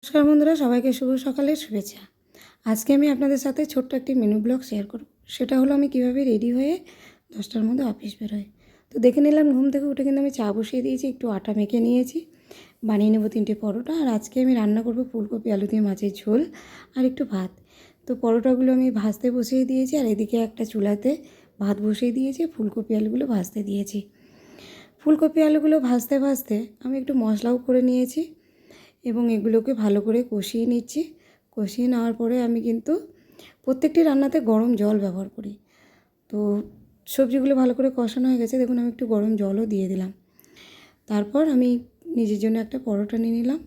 নমস্কার বন্ধুরা, সবাইকে শুভ সকালের শুভেচ্ছা। আজকে আমি আপনাদের সাথে ছোট্ট একটি মিনি ব্লগ শেয়ার করব। সেটা হলো আমি কিভাবে রেডি হয়ে 10টার মধ্যে অফিস বেরোই। তো দেখে নিলাম, ঘুম থেকে উঠে কিন্তু আমি চা বসিয়ে দিয়েছি, একটু আটা মেখে নিয়েছি, বানিয়ে নেব 3টে পরোটা। আর আজকে আমি রান্না করব ফুলকপি আলু দিয়ে মাছের ঝোল আর একটু ভাত। তো পরোটাগুলো আমি ভাজতে বসিয়ে দিয়েছি, আর এদিকে একটা চুলাতে ভাত বসিয়ে দিয়েছি, ফুলকপি আলুগুলো ভাজতে দিয়েছি। ফুলকপি আলুগুলো ভাজতে ভাজতে আমি একটু মশলাও করে নিয়েছি এবং এগুলোকে ভালো করে কষিয়ে নিচ্ছি। কষিয়ে নেওয়ার পরে আমি কিন্তু প্রত্যেকটি রান্নাতে গরম জল ব্যবহার করি। তো সবজিগুলো ভালো করে কষানো হয়ে গেছে, দেখুন আমি একটু গরম জলও দিয়ে দিলাম। তারপর আমি নিজের জন্য একটা পরোটা নিয়ে নিলাম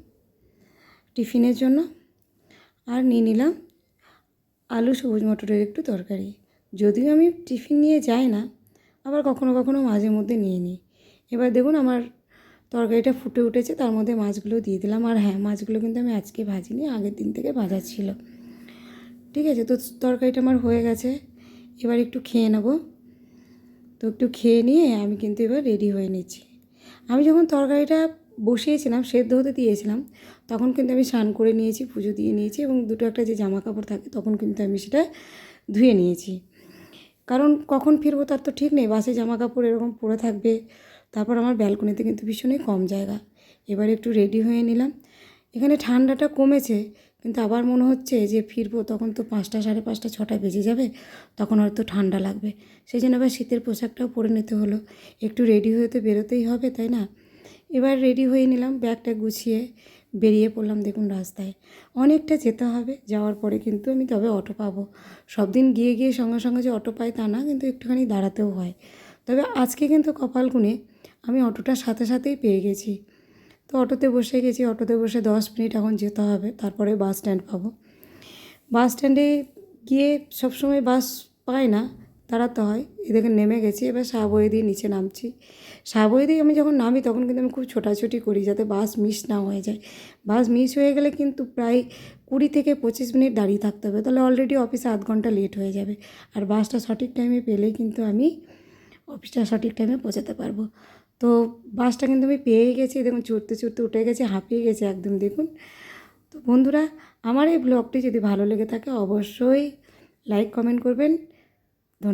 টিফিনের জন্য, আর নিয়ে নিলাম আলু সবুজ মটরের একটু তরকারি। যদিও আমি টিফিন নিয়ে যাই না, আবার কখনো কখনো মাঝে মধ্যে নিয়ে নিই। এবার দেখুন আমার তরকারিটা ফুটে উঠেছে, তার মধ্যে মাছগুলো দিয়ে দিলাম। আর হ্যাঁ, মাছগুলো কিন্তু আমি আজকে ভাজিনি, আগের দিন থেকে ভাজা ছিল। ঠিক আছে, তো তরকারিটা আমার হয়ে গেছে, এবার একটু খেয়ে নেব। তো একটু খেয়ে নিয়ে আমি কিন্তু এবার রেডি হয়ে নিচ্ছি। আমি যখন তরকারিটা বসিয়েছিলাম, সেদ্ধ হতে দিয়েছিলাম, তখন কিন্তু আমি স্নান করে নিয়েছি, পুজো দিয়ে নিয়েছি, এবং দুটো একটা যে জামা কাপড় থাকে তখন কিন্তু আমি সেটা ধুয়ে নিয়েছি। কারণ কখন ফিরবো তার তো ঠিক নেই, বাসে জামা কাপড় এরকম পরে থাকবে। তারপর আমার ব্যালকনিতে কিন্তু ভীষণই কম জায়গা। এবার একটু রেডি হয়ে নিলাম। এখানে ঠান্ডাটা কমেছে, কিন্তু আবার মনে হচ্ছে যে ফিরবো তখন তো 5টা, সাড়ে 5টা, 6টা বেজে যাবে, তখন হয়তো ঠান্ডা লাগবে। সেই জন্য আবার শীতের পোশাকটাও পরে নিতে হলো। একটু রেডি হয়ে তো বেরোতেই হবে, তাই না? এবার রেডি হয়ে নিলাম, ব্যাগটা গুছিয়ে বেরিয়ে পড়লাম। দেখুন রাস্তায় অনেকটা যেতে হবে, যাওয়ার পরে কিন্তু আমি তবে অটো পাবো। সব দিন গিয়ে গিয়ে সঙ্গে সঙ্গে যে অটো পাই তা না, কিন্তু একটুখানি দাঁড়াতেও হয়। তবে আজকে কিন্তু কপাল গুনে আমি অটোটার সাথে সাথেই পেয়ে গেছি। তো অটোতে বসে গেছি, অটোতে বসে 10 মিনিট এখন যেতে হবে, তারপরে বাস স্ট্যান্ড পাবো। বাস স্ট্যান্ডে গিয়ে সবসময় বাস পাই না, দাঁড়াতে হয়। এদিকে নেমে গেছি, এবার শাহবই দিয়ে নিচে নামছি। শাহবই দিয়ে আমি যখন নামি তখন কিন্তু আমি খুব ছোটাছুটি করি, যাতে বাস মিস না হয়ে যায়। বাস মিস হয়ে গেলে কিন্তু প্রায় 20 থেকে 25 মিনিট দাঁড়িয়ে থাকতে হবে, তাহলে অলরেডি অফিসে আধ ঘন্টা লেট হয়ে যাবে। আর বাসটা সঠিক টাইমে পেলেই কিন্তু আমি অফিসটা সঠিক টাইমে পৌঁছাতে পারবো। তো বাসটা কিন্তু আমি পেয়েই গেছি, দেখুন চড়তে চড়তে উঠে গেছি, হাঁপিয়ে গেছি একদম দেখুন। তো বন্ধুরা, আমার এই ব্লগটি যদি ভালো লেগে থাকে অবশ্যই লাইক কমেন্ট করবেন